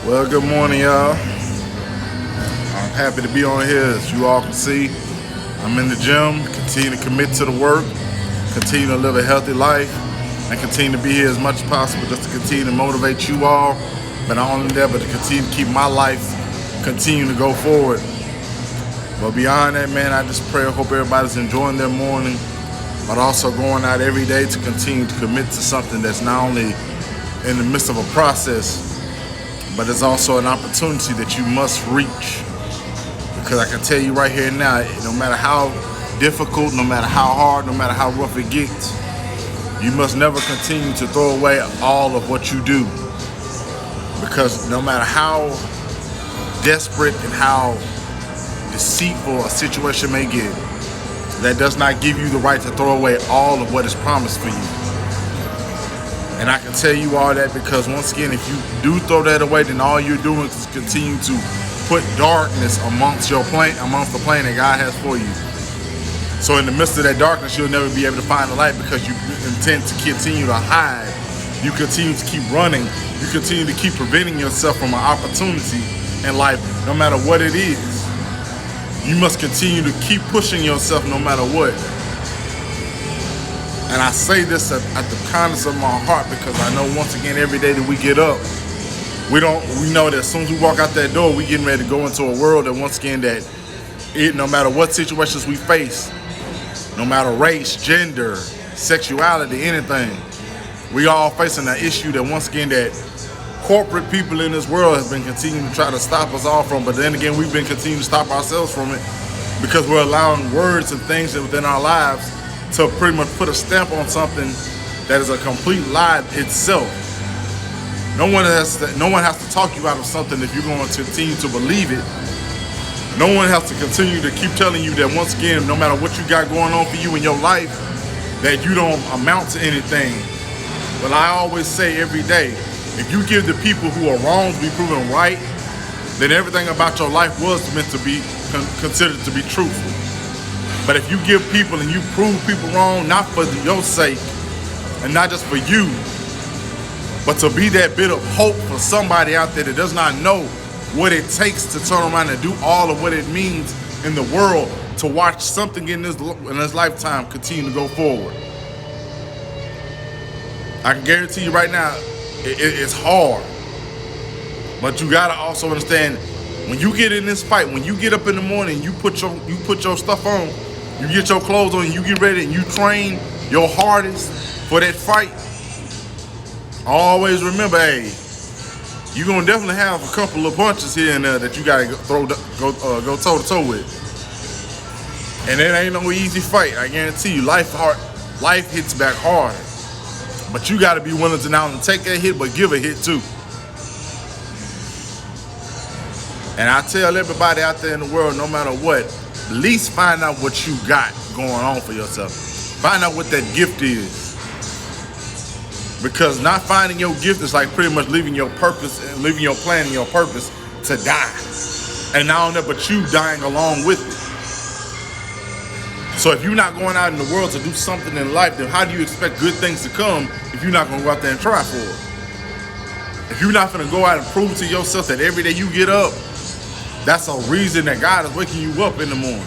Well, good morning, y'all. I'm happy to be on here. As you all can see, I'm in the gym, continue to commit to the work, continue to live a healthy life, and continue to be here as much as possible just to continue to motivate you all, but not only that, but to continue to keep my life continue to go forward. But beyond that, man, I just pray, I hope everybody's enjoying their morning, but also going out every day to continue to commit to something that's not only in the midst of a process, but it's also an opportunity that you must reach. Because I can tell you right here now, no matter how difficult, no matter how hard, no matter how rough it gets, you must never continue to throw away all of what you do. Because no matter how desperate and how deceitful a situation may get, that does not give you the right to throw away all of what is promised for you. And I can tell you all that because, once again, if you do throw that away, then all you're doing is continue to put darkness amongst the plan that God has for you. So in the midst of that darkness, you'll never be able to find the light because you intend to continue to hide. You continue to keep running. You continue to keep preventing yourself from an opportunity in life, no matter what it is. You must continue to keep pushing yourself no matter what. And I say this at the kindness of my heart because I know, once again, every day that we get up, we know that as soon as we walk out that door, we getting ready to go into a world that, once again, no matter what situations we face, no matter race, gender, sexuality, anything, we all facing an issue that, once again, that corporate people in this world have been continuing to try to stop us all from. But then again, we've been continuing to stop ourselves from it because we're allowing words and things that within our lives to pretty much put a stamp on something that is a complete lie itself. No one has to talk you out of something if you're going to continue to believe it. No one has to continue to keep telling you that, once again, no matter what you got going on for you in your life, that you don't amount to anything. But I always say every day, if you give the people who are wrong to be proven right, then everything about your life was meant to be considered to be truthful. But if you give people and you prove people wrong, not for your sake and not just for you, but to be that bit of hope for somebody out there that does not know what it takes to turn around and do all of what it means in the world to watch something in this lifetime continue to go forward. I can guarantee you right now, it's hard. But you gotta also understand, when you get in this fight, when you get up in the morning, you put your stuff on, you get your clothes on, you get ready, and you train your hardest for that fight. Always remember, hey, you're gonna definitely have a couple of punches here and there that you gotta go toe to toe with. And it ain't no easy fight. I guarantee you, life hits back hard. But you gotta be willing to not only take that hit, but give a hit too. And I tell everybody out there in the world, no matter what, at least find out what you got going on for yourself. Find out what that gift is. Because not finding your gift is like pretty much leaving your purpose and leaving your plan and your purpose to die. And not only that, but you dying along with it. So if you're not going out in the world to do something in life, then how do you expect good things to come if you're not going to go out there and try for it? If you're not going to go out and prove to yourself that every day you get up, that's a reason that God is waking you up in the morning.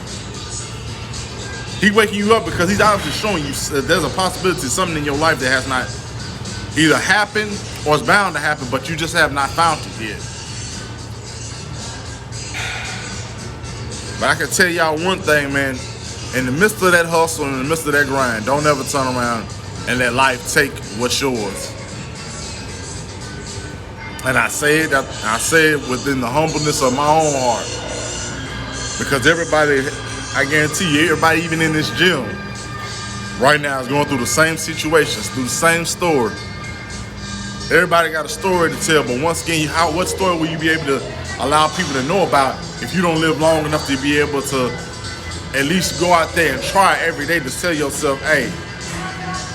He's waking you up because he's obviously showing you that there's a possibility of something in your life that has not either happened or is bound to happen, but you just have not found it yet. But I can tell y'all one thing, man. In the midst of that hustle, in the midst of that grind, don't ever turn around and let life take what's yours. And I say it within the humbleness of my own heart. Because everybody, I guarantee you, everybody even in this gym right now is going through the same situations, through the same story. Everybody got a story to tell, but once again, what story will you be able to allow people to know about if you don't live long enough to be able to at least go out there and try every day to tell yourself, hey,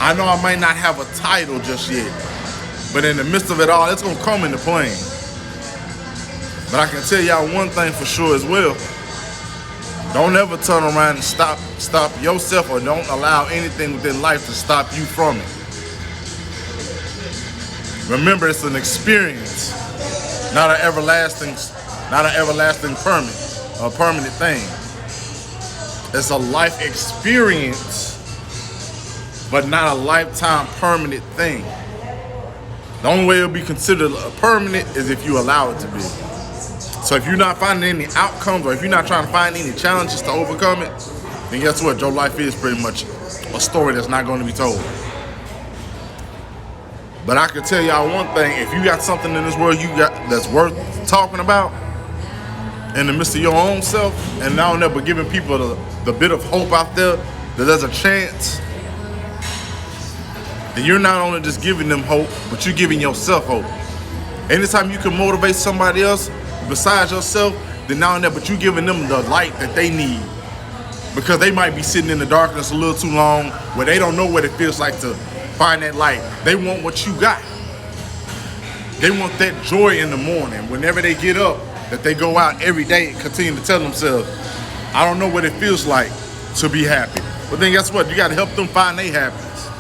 I know I might not have a title just yet, but in the midst of it all, it's going to come into play. But I can tell y'all one thing for sure as well. Don't ever turn around and stop yourself, or don't allow anything within life to stop you from it. Remember, it's an experience. not an everlasting, permanent thing. It's a life experience, but not a lifetime permanent thing. The only way it'll be considered permanent is if you allow it to be. So if you're not finding any outcomes, or if you're not trying to find any challenges to overcome it, then guess what? Your life is pretty much a story that's not going to be told. But I can tell y'all one thing: if you got something in this world that's worth talking about, in the midst of your own self, and now and then, but giving people the bit of hope out there that there's a chance, then you're not only just giving them hope, but you're giving yourself hope. Anytime you can motivate somebody else besides yourself, then now and then, but you're giving them the light that they need. Because they might be sitting in the darkness a little too long, where they don't know what it feels like to find that light. They want what you got. They want that joy in the morning. Whenever they get up, that they go out every day and continue to tell themselves, I don't know what it feels like to be happy. But then guess what? You got to help them find their happiness.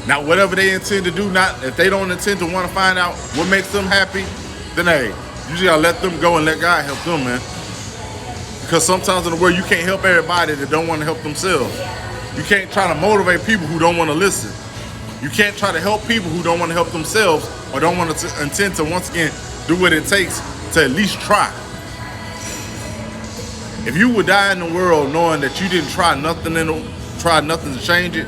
Now, whatever they intend to do, if they don't intend to want to find out what makes them happy, then hey, you just got to let them go and let God help them, man. Because sometimes in the world, you can't help everybody that don't want to help themselves. You can't try to motivate people who don't want to listen. You can't try to help people who don't want to help themselves, or don't want to intend to, once again, do what it takes to at least try. If you would die in the world knowing that you didn't try nothing to change it,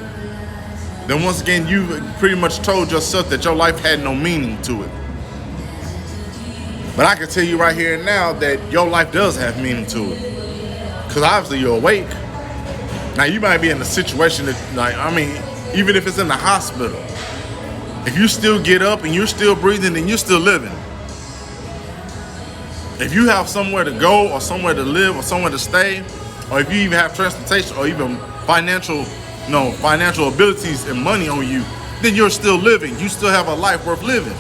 then once again, you pretty much told yourself that your life had no meaning to it. But I can tell you right here and now that your life does have meaning to it. Because obviously you're awake. Now you might be in a situation that, even if it's in the hospital, if you still get up and you're still breathing, then you're still living. If you have somewhere to go, or somewhere to live, or somewhere to stay, or if you even have transportation, or even financial abilities and money on you, then you're still living. You still have a life worth living.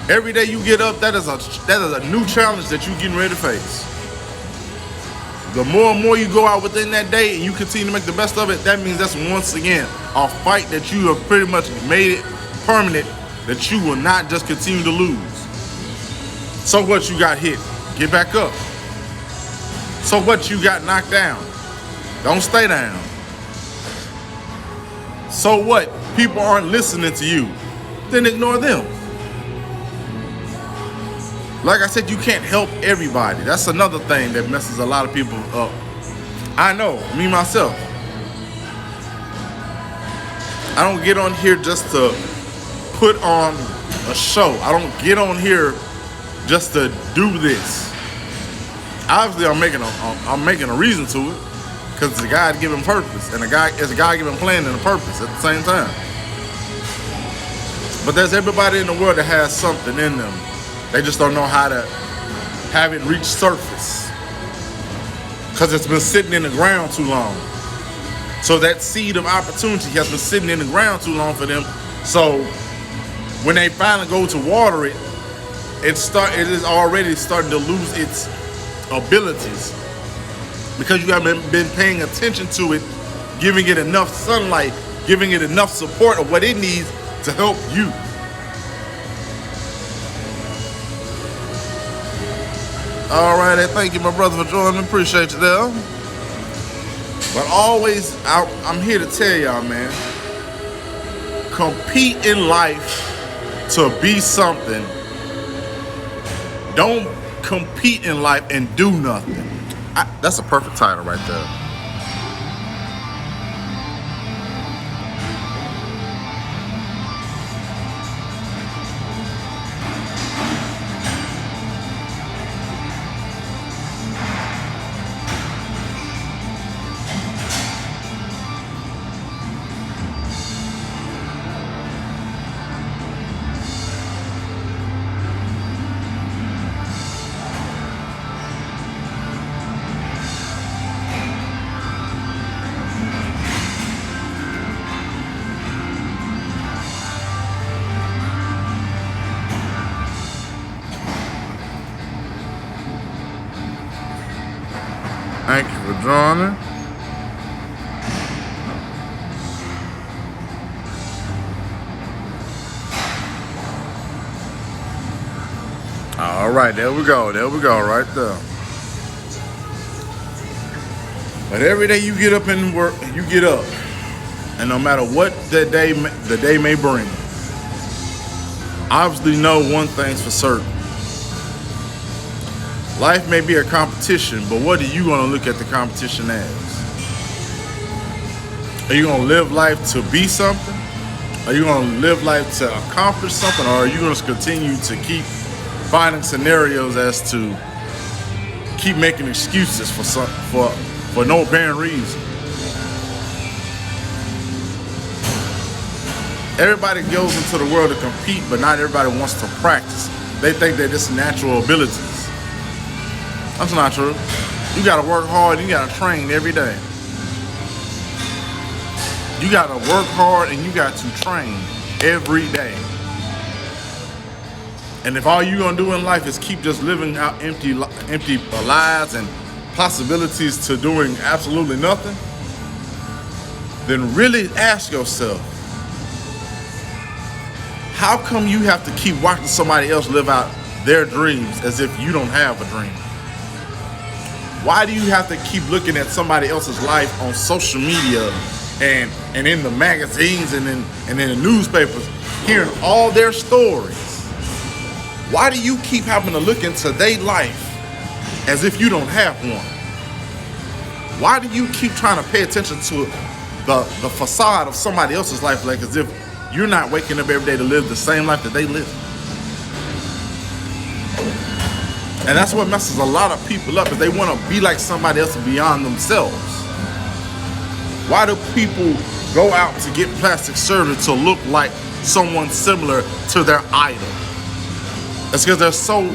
Every day you get up, that is a new challenge that you're getting ready to face. The more and more you go out within that day and you continue to make the best of it, that means that's once again a fight that you have pretty much made it permanent, that you will not just continue to lose. So what, you got hit? Get back up. So what, you got knocked down? Don't stay down. So what, people aren't listening to you? Then ignore them. Like I said, you can't help everybody. That's another thing that messes a lot of people up. I know, me myself. I don't get on here just to put on a show. I don't get on here just to do this. Obviously, I'm making a reason to it, because it's a God-given purpose, and it's a God-given plan and a purpose at the same time. But there's everybody in the world that has something in them. They just don't know how to have it reach surface, because it's been sitting in the ground too long. So that seed of opportunity has been sitting in the ground too long for them. So when they finally go to water it, it is already starting to lose its abilities, because you haven't been paying attention to it, giving it enough sunlight, giving it enough support of what it needs to help you. All right, thank you, my brother, for joining me. Appreciate you there. But always, I'm here to tell y'all, man, compete in life to be something. Don't compete in life and do nothing. That's a perfect title right there. Thank you for joining. All right, there we go. There we go, right there. But every day you get up and work, you get up, and no matter what the day may bring, obviously know one thing's for certain. Life may be a competition, but what are you going to look at the competition as? Are you going to live life to be something? Are you going to live life to accomplish something? Or are you going to continue to keep finding scenarios as to keep making excuses for no apparent reason? Everybody goes into the world to compete, but not everybody wants to practice. They think that it's natural abilities. That's not true. You gotta work hard, you gotta train every day. You gotta work hard and you got to train every day. And if all you're gonna do in life is keep just living out empty lives and possibilities to doing absolutely nothing, then really ask yourself, how come you have to keep watching somebody else live out their dreams as if you don't have a dream? Why do you have to keep looking at somebody else's life on social media and in the magazines and in the newspapers, hearing all their stories? Why do you keep having to look into their life as if you don't have one? Why do you keep trying to pay attention to the facade of somebody else's life, like as if you're not waking up every day to live the same life that they live? And that's what messes a lot of people up, is they want to be like somebody else beyond themselves. Why do people go out to get plastic surgery to look like someone similar to their idol? It's because they're so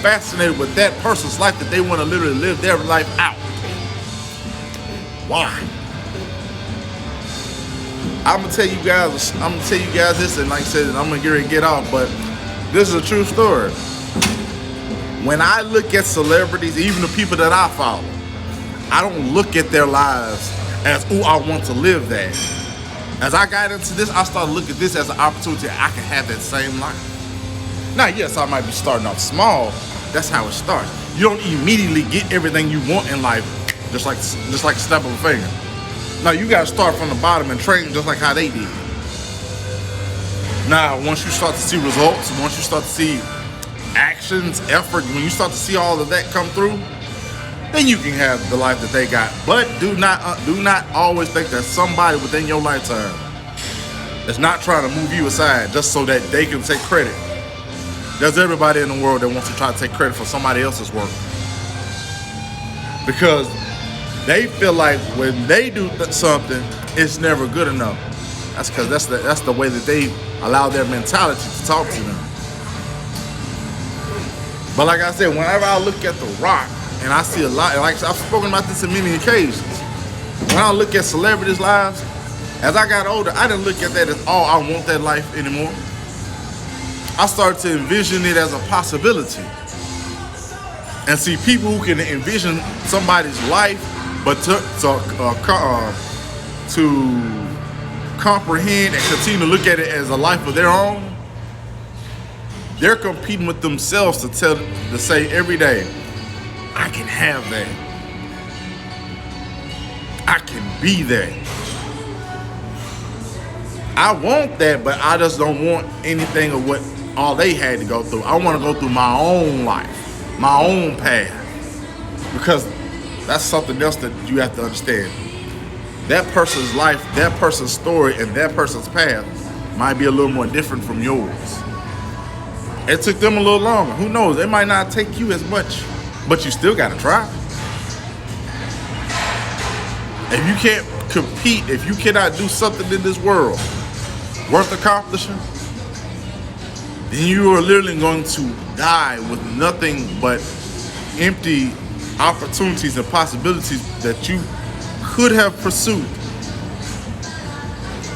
fascinated with that person's life that they want to literally live their life out. Why? I'm gonna tell you guys this, and like I said, I'm gonna get off, but this is a true story. When I look at celebrities, even the people that I follow, I don't look at their lives as, ooh, I want to live that. As I got into this, I started looking at this as an opportunity I can have that same life. Now, yes, I might be starting off small. That's how it starts. You don't immediately get everything you want in life just like a step of a finger. Now, you got to start from the bottom and train just like how they did. Now, once you start to see results, once you start to see actions, effort, when you start to see all of that come through, then you can have the life that they got. But do not always think that somebody within your lifetime is not trying to move you aside just so that they can take credit. There's everybody in the world that wants to try to take credit for somebody else's work, because they feel like when they do something, it's never good enough. That's because that's the way that they allow their mentality to talk to them. But like I said, whenever I look at The Rock, and I see a lot, like I've spoken about this on many occasions, when I look at celebrities' lives, as I got older, I didn't look at that as, oh, I want that life anymore. I started to envision it as a possibility. And see, people who can envision somebody's life, but to comprehend and continue to look at it as a life of their own, they're competing with themselves to say every day, I can have that. I can be that. I want that, but I just don't want anything of what all they had to go through. I want to go through my own life, my own path. Because that's something else that you have to understand. That person's life, that person's story, and that person's path might be a little more different from yours. It took them a little longer. Who knows? It might not take you as much, but you still got to try. If you can't compete, if you cannot do something in this world worth accomplishing, then you are literally going to die with nothing but empty opportunities and possibilities that you could have pursued,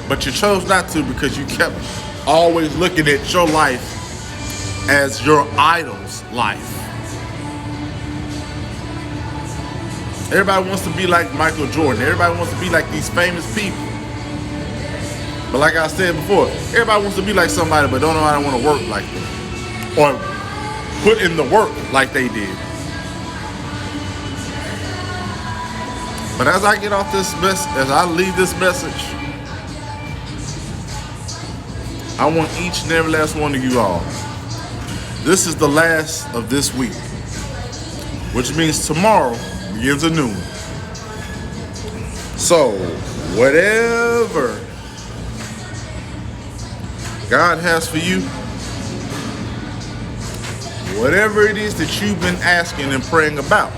but you chose not to because you kept always looking at your life as your idol's life. Everybody wants to be like Michael Jordan. Everybody wants to be like these famous people. But like I said before, everybody wants to be like somebody but don't know how to want to work like them. Or put in the work like they did. But as I get off this as I leave this message, I want each and every last one of you all. This is the last of this week, which means tomorrow begins a new one. So, whatever God has for you, whatever it is that you've been asking and praying about,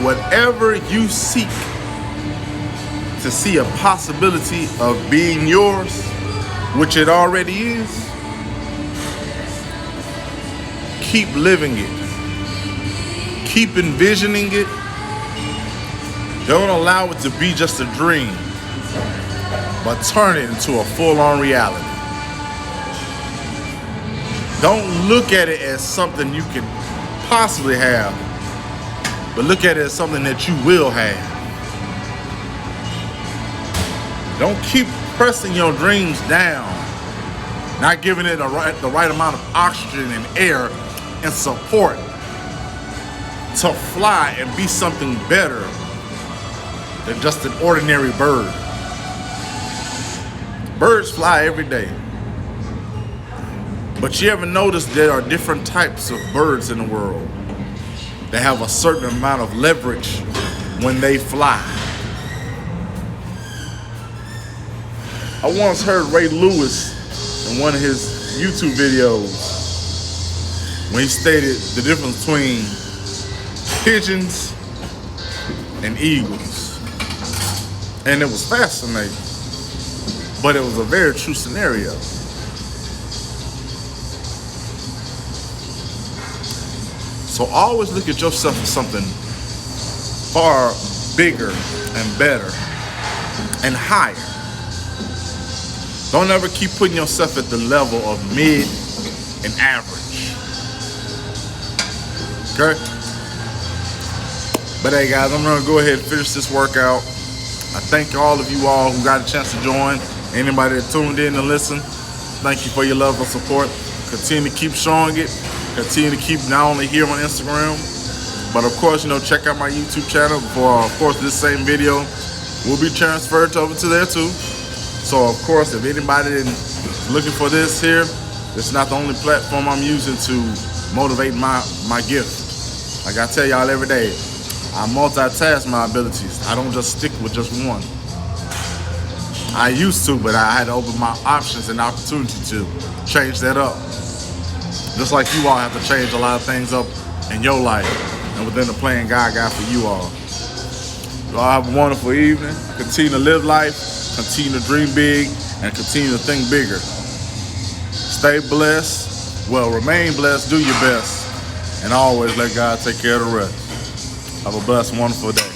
whatever you seek to see a possibility of being yours, which it already is, keep living it. Keep envisioning it. Don't allow it to be just a dream, but turn it into a full-on reality. Don't look at it as something you can possibly have, but look at it as something that you will have. Don't keep pressing your dreams down, not giving it the right amount of oxygen and air and support to fly and be something better than just an ordinary bird. Birds fly every day. But you ever notice there are different types of birds in the world that have a certain amount of leverage when they fly? I once heard Ray Lewis in one of his YouTube videos when he stated the difference between pigeons and eagles. And it was fascinating, but it was a very true scenario. So always look at yourself as something far bigger and better and higher. Don't ever keep putting yourself at the level of mid and average. Okay? But hey guys, I'm gonna go ahead and finish this workout. I thank all of you all who got a chance to join. Anybody that tuned in to listen, thank you for your love and support. Continue to keep showing it. Continue to keep not only here on Instagram, but of course, check out my YouTube channel for, of course, this same video will be transferred over to there too. So, of course, if anybody is looking for this here, it's not the only platform I'm using to motivate my gift. Like I tell y'all every day, I multitask my abilities. I don't just stick with just one. I used to, but I had to open my options and opportunity to change that up. Just like you all have to change a lot of things up in your life and within the plan God got for you all. You all have a wonderful evening. Continue to live life, continue to dream big, and continue to think bigger. Stay blessed. Well, remain blessed, do your best, and always let God take care of the rest. Have a blessed, wonderful day.